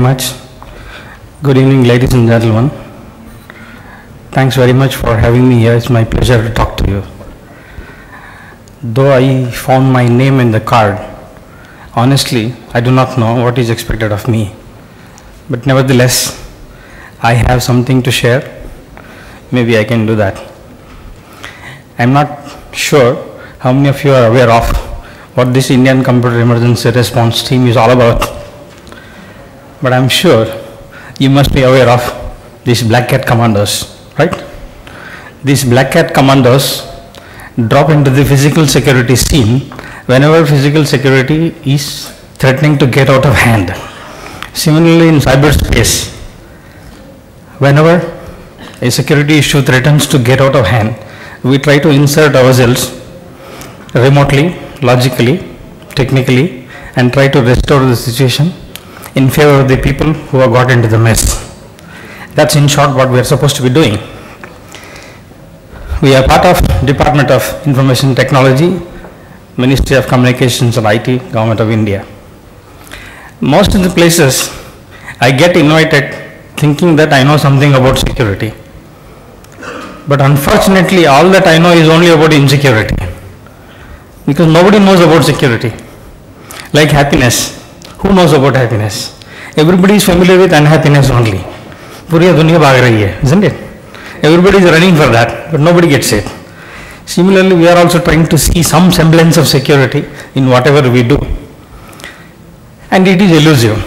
much. Good evening, ladies and gentlemen. Thanks very much for having me here. It's my pleasure to talk to you. Though I found my name in the card, honestly, I do not know what is expected of me. But nevertheless, I have something to share. Maybe I can do that. I'm not sure how many of you are aware of what this Indian Computer Emergency Response Team is all about. But I'm sure you must be aware of these Black Cat commandos, right? These Black Cat commandos drop into the physical security scene whenever physical security is threatening to get out of hand. Similarly, in cyberspace, whenever a security issue threatens to get out of hand, we try to insert ourselves remotely, logically, technically, and try to restore the situation in favor of the people who have got into the mess. That's in short what we are supposed to be doing. We are part of Department of Information Technology, Ministry of Communications and IT, Government of India. Most of the places I get invited thinking that I know something about security. But unfortunately, all that I know is only about insecurity. Because nobody knows about security. Like happiness. Who knows about happiness? Everybody is familiar with unhappiness only. Puriya dunya bhag rahi hai, isn't it? Everybody is running for that, but nobody gets it. Similarly, we are also trying to see some semblance of security in whatever we do. And it is elusive.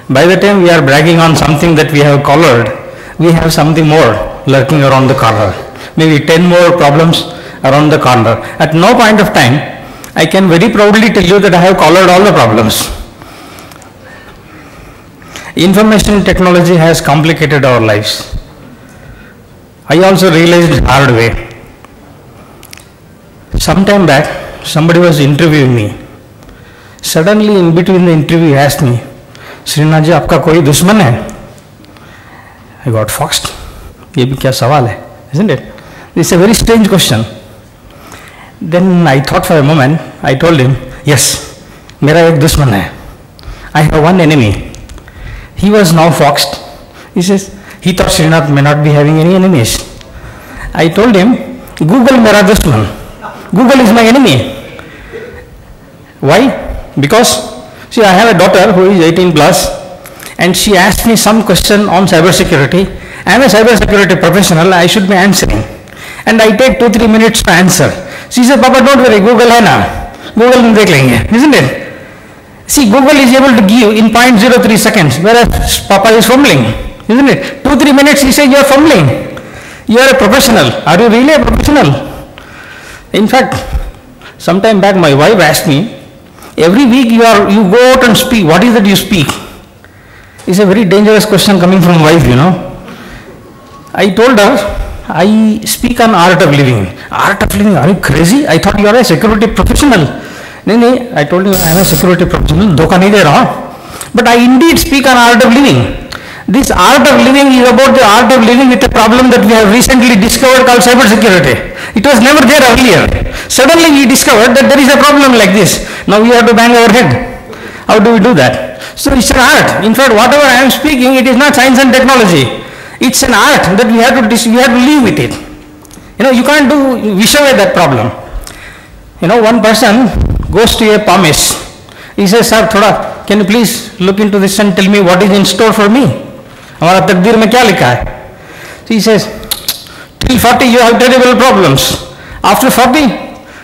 By the time we are bragging on something that we have colored, we have something more lurking around the corner. Maybe 10 more problems around the corner. At no point of time, I can very proudly tell you that I have colored all the problems. Information technology has complicated our lives. I also realized hard way. Some time back, somebody was interviewing me. Suddenly, in between the interview, he asked me, Srinath ji, आपका कोई दुश्मन है? I got foxed. ये भी क्या सवाल है, isn't it? This is a very strange question. Then I thought for a moment. I told him, yes, मेरा एक दुश्मन है. I have one enemy. He was now foxed. He says, he thought Srinath may not be having any enemies. I told him, Google मेरा दुश्मन. Google is my enemy. Why? Because, see, I have a daughter who is 18 plus, and she asked me some question on cybersecurity. I am a cybersecurity professional, I should be answering. And I take 2-3 minutes to answer. She said, Papa, don't worry, Google hai na. Google mein dekh lenge, isn't it? See, Google is able to give in 0.03 seconds, whereas Papa is fumbling, isn't it? 2-3 minutes, he says, you are fumbling. You are a professional. Are you really a professional? In fact, some time back, my wife asked me, every week you go out and speak. What is that you speak? It's a very dangerous question coming from wife, you know. I told her, I speak on art of living. Art of living? Are you crazy? I thought you are a security professional. No, I told you I am a security professional. Dhokha nahi de raha. But I indeed speak on art of living. This art of living is about the art of living with a problem that we have recently discovered called cybersecurity. It was never there earlier. Suddenly we discovered that there is a problem like this. Now we have to bang our head. How do we do that? So it's an art. In fact, whatever I am speaking, it is not science and technology. It's an art that we have to live with it. You know, you can't wish away that problem. You know, one person goes to a palmist. He says, sir, thoda, can you please look into this and tell me what is in store for me? हमारा तकदीर में क्या लिखा है? He says, till 40 you have terrible problems. After 40,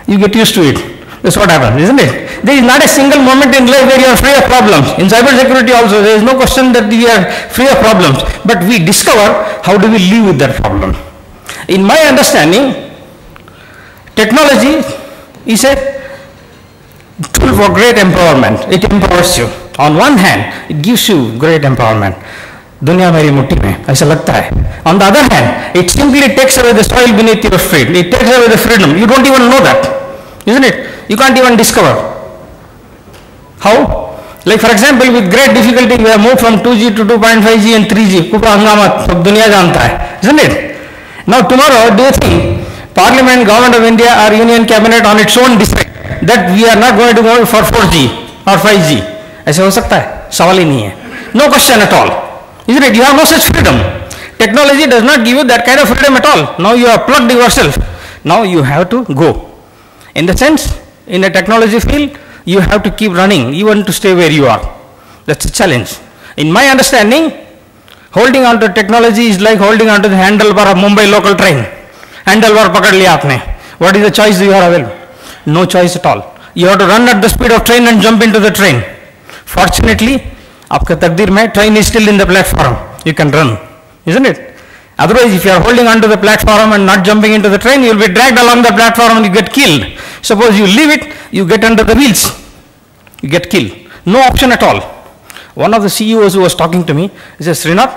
you get used to it. That's what happens, isn't it? There is not a single moment in life where you are free of problems. In cybersecurity also, there is no question that we are free of problems. But we discover how do we live with that problem. In my understanding, technology is a tool for great empowerment. It empowers you. On one hand, it gives you great empowerment. दुनिया मेरी मुट्ठी में ऐसा लगता है. On the other hand, it simply takes away the soil beneath your feet. It takes away the freedom. You don't even know that, isn't it? You can't even discover. How? Like for example, with great difficulty, we have moved from 2G to 2.5G and 3G. Kupa hangama, सब दुनिया जानता है, isn't it? Now tomorrow, do you think Parliament, Government of India or Union Cabinet on its own decide that we are not going to go for 4G or 5G? ऐसे हो सकता है? सवाल ही नहीं है. No question at all. Isn't it? You have no such freedom. Technology does not give you that kind of freedom at all. Now you have plugged yourself. Now you have to go. In the sense, in a technology field, you have to keep running, even to stay where you are. That's a challenge. In my understanding, holding on to technology is like holding on to the handlebar of Mumbai local train. Handlebar pakad liya aapne. What is the choice you are available? No choice at all. You have to run at the speed of train and jump into the train. Fortunately, आपका तकदीर में train is still in the platform. You can run, isn't it? Otherwise, if you are holding on to the platform and not jumping into the train, you will be dragged along the platform and you get killed. Suppose you leave it, you get under the wheels, you get killed. No option at all. One of the CEOs who was talking to me, he says, Srinath,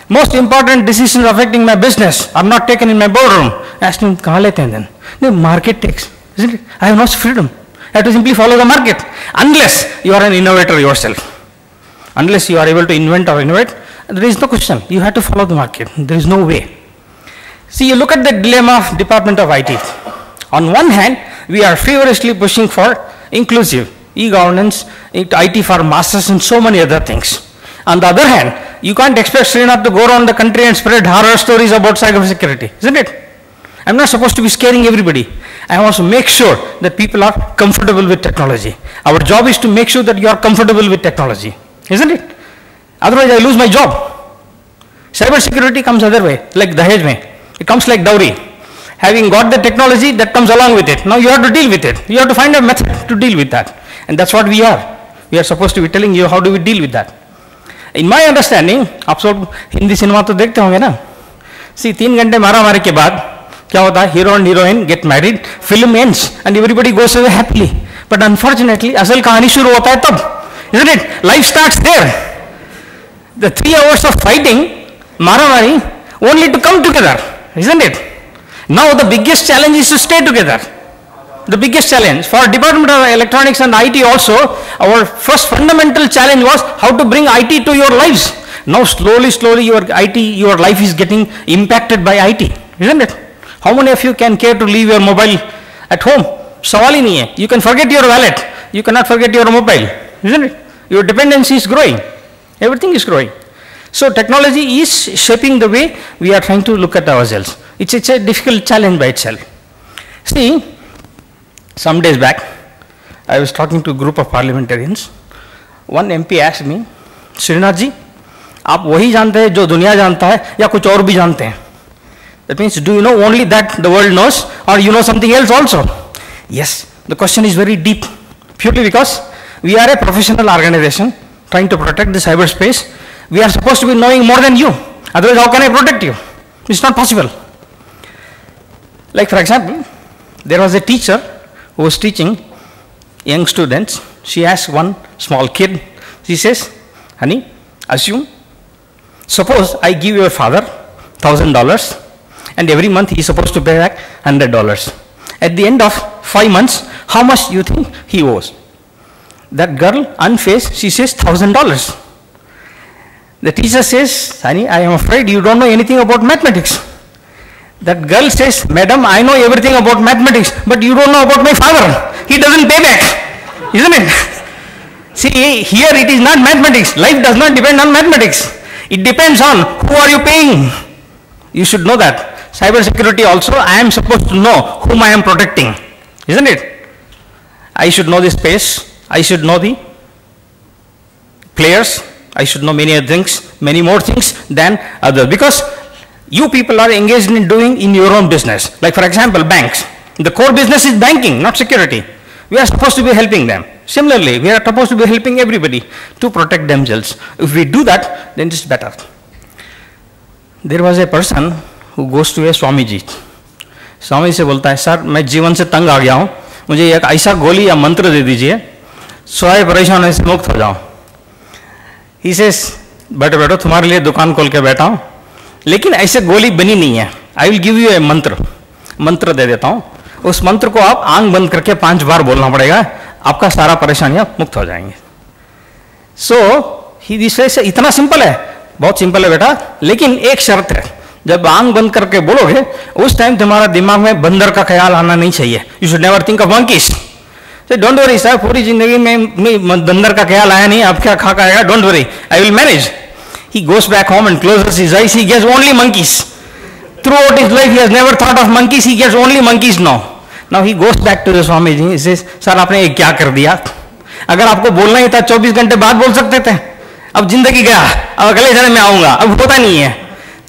most important decisions affecting my business are not taken in my boardroom. I asked him, kahan lete hain then? The market takes, isn't it? I have no freedom. I have to simply follow the market. Unless you are an innovator yourself. Unless you are able to invent or innovate, there is no question. You have to follow the market. There is no way. See, you look at the dilemma of Department of IT. On one hand, we are feverishly pushing for inclusive e-governance, IT for masses and so many other things. On the other hand, you can't expect Srinath to go around the country and spread horror stories about cybersecurity, isn't it? I'm not supposed to be scaring everybody. I want to make sure that people are comfortable with technology. Our job is to make sure that you are comfortable with technology, isn't it? Otherwise, I lose my job. Cybersecurity comes other way, like Dahej mein. It comes like dowry. Having got the technology, that comes along with it. Now you have to deal with it. You have to find a method to deal with that. And that's what we are. We are supposed to be telling you how do we deal with that. In my understanding, आप सब Hindi cinema तो देखते होंगे ना? See, 3 घंटे मारा-मारी के बाद क्या होता है? Hero and heroine get married, film ends, and everybody goes away happily. But unfortunately, असल कहानी शुरू होता है तब, isn't it? Life starts there. The 3 hours of fighting, मारा-मारी, only to come together, isn't it? Now the biggest challenge is to stay together. The biggest challenge for Department of Electronics and IT also, our first fundamental challenge was how to bring IT to your lives. Now slowly your IT, your life is getting impacted by IT, isn't it? How many of you can care to leave your mobile at home? सवाल ही नहीं है. You can forget your wallet, you cannot forget your mobile, isn't it? Your dependency is growing. Everything is growing. So technology is shaping the way we are trying to look at ourselves. It's a difficult challenge by itself. See, some days back, I was talking to a group of parliamentarians. One MP asked me, Srinath ji, आप वही जानते हैं जो दुनिया जानता है या कुछ और भी जानते हैं? That means, do you know only that the world knows, or you know something else also? Yes, the question is very deep, purely because we are a professional organization trying to protect the cyberspace. We are supposed to be knowing more than you. Otherwise, how can I protect you? It's not possible. Like for example, there was a teacher who was teaching young students. She asked one small kid, she says, honey, assume, suppose I give your father $1,000 and every month he is supposed to pay back $100. At the end of 5 months, how much do you think he owes? That girl, unfazed, she says $1,000. The teacher says, honey, I am afraid you don't know anything about mathematics. That girl says, madam, I know everything about mathematics, but you don't know about my father. He doesn't pay back, isn't it? See, here it is not mathematics. Life does not depend on mathematics. It depends on who are you paying. You should know that. Cybersecurity also, I am supposed to know whom I am protecting, isn't it? I should know the space. I should know the players. I should know many other things, many more things than others, because you people are engaged in doing in your own business. Like for example, banks. The core business is banking, not security. We are supposed to be helping them. Similarly, we are supposed to be helping everybody to protect themselves. If we do that, then it's better. There was a person who goes to a Swami ji. Swami से बोलता है, sir मैं जीवन से तंग आ गया हूँ, मुझे एक ऐसा गोली या मंत्र दे दीजिए, सारे परेशानी से मुक्त हो जाऊँ. He says, बैठो बैठो, तुम्हारे लिए दुकान खोल के बैठा हूँ, लेकिन ऐसे गोली बनी नहीं है. I will give you a मंत्र दे देता हूँ. उस मंत्र को आप आंख बंद करके 5 बार बोलना पड़ेगा, आपका सारा परेशानियां मुक्त हो जाएंगे. सो ही says, इतना सिंपल है, बहुत सिंपल है बेटा, लेकिन एक शर्त है, जब आंख बंद करके बोलोगे उस टाइम तुम्हारा दिमाग में बंदर का ख्याल आना नहीं चाहिए. You should never think of monkeys. So don't worry, sir, पूरी जिंदगी में बंदर का ख्याल आया नहीं, अब क्या खा का आएगा, don't worry, I will manage. He goes back home and closes his eyes, he gets only monkeys. Throughout his life, he has never thought of monkeys, he gets only monkeys now. Now he goes back to the Swamiji, he says, sir, आपने ये क्या कर दिया? अगर आपको बोलना ही था 24 घंटे बाद बोल सकते थे, अब जिंदगी गया, अब अगले जन्म में आऊंगा, अब होता नहीं है.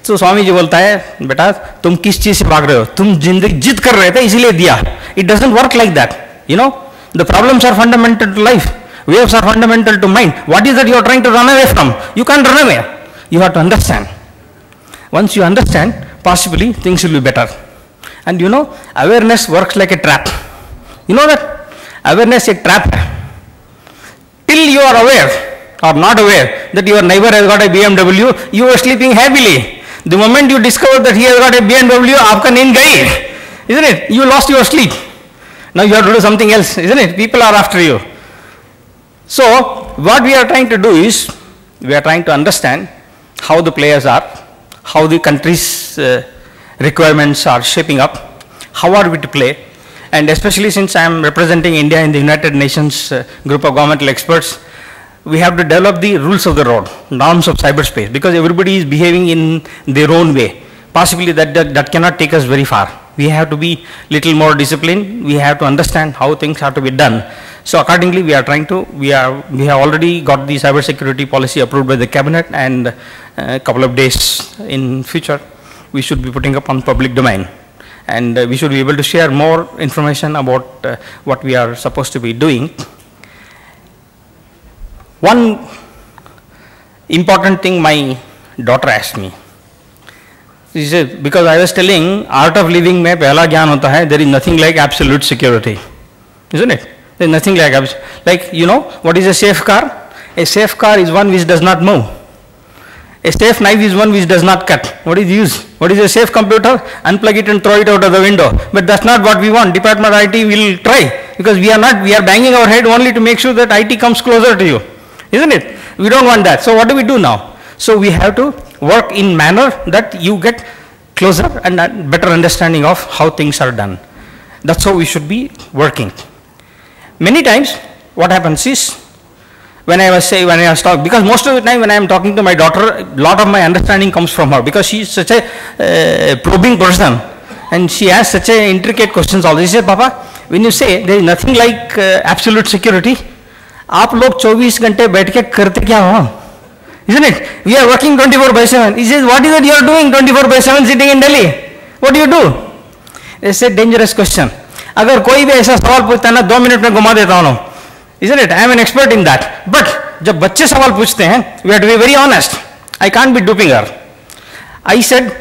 तो स्वामी जी बोलता है, बेटा तुम किस चीज से भाग रहे हो, तुम जिंदगी जिद कर रहे थे इसीलिए दिया. It doesn't work like that, you know. The problems are fundamental to life, waves are fundamental to mind. What is that you are trying to run away from? You can't run away, you have to understand. Once you understand, possibly things will be better. And you know, awareness works like a trap. You know that? Awareness is a trap. Till you are aware or not aware that your neighbor has got a BMW, you are sleeping happily. The moment you discover that he has got a BMW, aapka neend gayi, isn't it? You lost your sleep. Now you have to do something else, isn't it? People are after you. So what we are trying to do is, we are trying to understand how the players are, how the country's requirements are shaping up, how are we to play, and especially since I am representing India in the United Nations group of governmental experts, we have to develop the rules of the road, norms of cyberspace, because everybody is behaving in their own way. Possibly that cannot take us very far. We have to be little more disciplined. We have to understand how things have to be done. So accordingly, we are trying to, we have already got the cybersecurity policy approved by the cabinet, and a couple of days in future, we should be putting up on public domain. And we should be able to share more information about what we are supposed to be doing. One important thing my daughter asked me. She said, because I was telling, art of living में पहला ज्ञान होता है, there is nothing like absolute security, isn't it? There is nothing like you know, what is a safe car? A safe car is one which does not move. A safe knife is one which does not cut. What is use? What is a safe computer? Unplug it and throw it out of the window. But that's not what we want. Department of IT will try, because we are banging our head only to make sure that IT comes closer to you, isn't it? We don't want that. So what do we do now? So we have to work in manner that you get closer and better understanding of how things are done. That's how we should be working. Many times what happens is, when I was talking, because most of the time when I am talking to my daughter, a lot of my understanding comes from her, because she is such a probing person, and she asks such a intricate questions all. She says, Papa, when you say there is nothing like absolute security, आप लोग 24 घंटे बैठ के करते क्या हो? Isn't it? We are working 24/7. He says, what is it you are doing 24/7 sitting in Delhi? What do you do? It's a dangerous question. अगर कोई भी ऐसा सवाल पूछता है ना, 2 मिनट में घुमा देता हूँ. Isn't it? I am an expert in that. But जब बच्चे सवाल पूछते हैं, we have to be very honest. I can't be duping her. I said,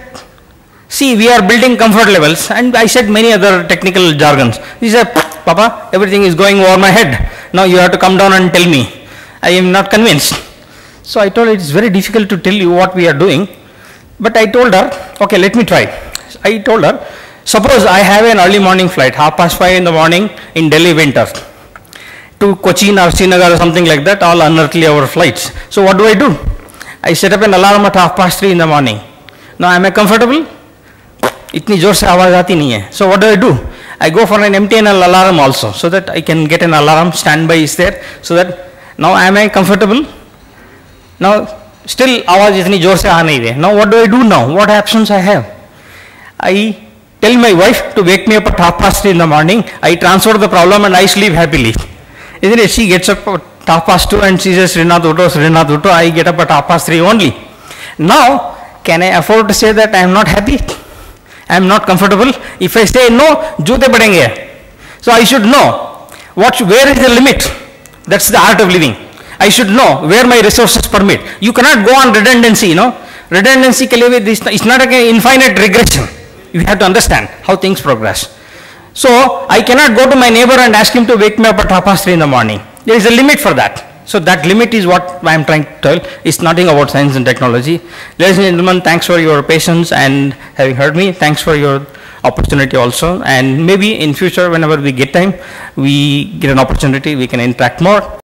see, we are building comfort levels, and I said many other technical jargons. He said, Papa, everything is going over my head. Now you have to come down and tell me. I am not convinced. So I told her, it's very difficult to tell you what we are doing. But I told her, okay, let me try. I told her, suppose I have an early morning flight, 5:30 in the morning in Delhi winter, to Cochin or Srinagar or something like that, all unearthly hour flights. So what do? I set up an alarm at 3:30 in the morning. Now am I comfortable? इतनी जोर से आवाज आती नहीं है. So what do? I go for an MTNL alarm also, so that I can get an alarm, standby is there, so that now am I comfortable? Now still आवाज इतनी जोर से आ नहीं रही. Now what do I do now? What options I have? I tell my wife to wake me up at 3:30 in the morning. I transfer the problem and I sleep happily. Isn't it? She gets up at 2:30 and she says, Srinath Utto. I get up at 3:30 only. Now, can I afford to say that I am not happy? I am not comfortable? If I say no, joote padenge. So I should know where is the limit. That's the art of living. I should know where my resources permit. You cannot go on redundancy, you know. Redundancy ke liye it's not an infinite regression. You have to understand how things progress. So I cannot go to my neighbor and ask him to wake me up at 3:30 in the morning. There is a limit for that. So that limit is what I am trying to tell. It's nothing about science and technology. Ladies and gentlemen, thanks for your patience and having heard me. Thanks for your opportunity also. And maybe in future, whenever we get time, we get an opportunity, we can interact more.